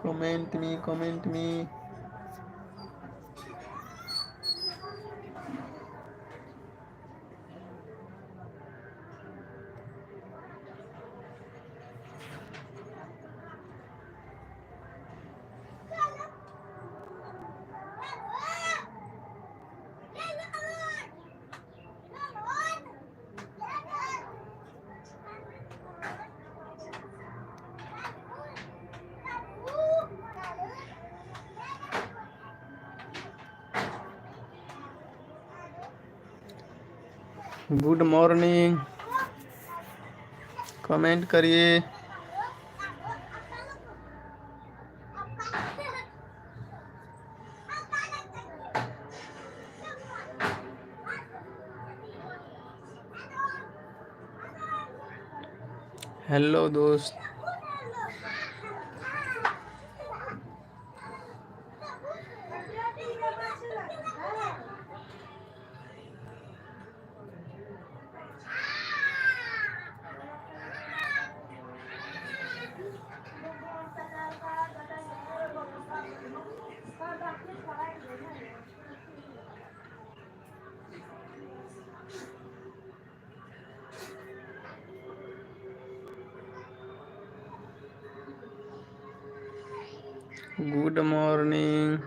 comment me. Good morning, comment करिए। Hello दोस्त, good morning.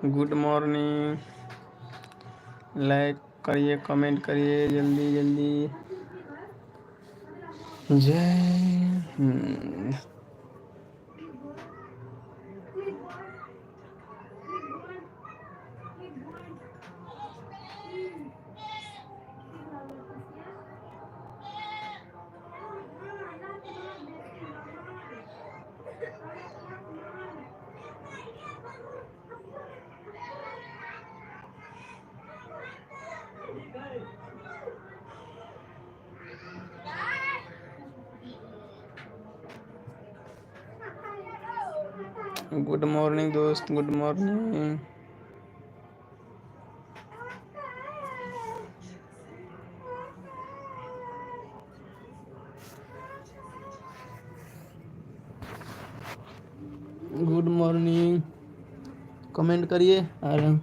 Good morning, like करिए, comment करिए, जल्दी जल्दी। जय हिंद। गुड मॉर्निंग दोस्त, good morning. Good morning, comment करिए। आ रहा हूँ।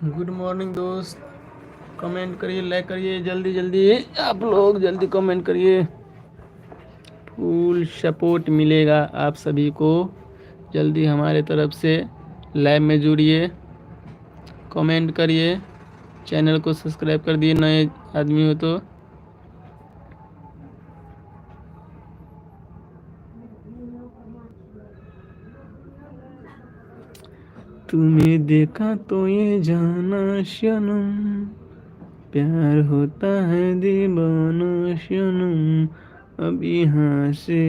गुड मॉर्निंग दोस्त, कमेंट करिए, लाइक करिए, जल्दी जल्दी। आप लोग जल्दी कमेंट करिए, फुल सपोर्ट मिलेगा आप सभी को। जल्दी हमारे तरफ से लाइव में जुड़िए, कमेंट करिए, चैनल को सब्सक्राइब कर दिए नए आदमी हो तो। तुम्हें देखा तो ये जाना सनम, प्यार होता है दीवाना सनम, अब यहाँ से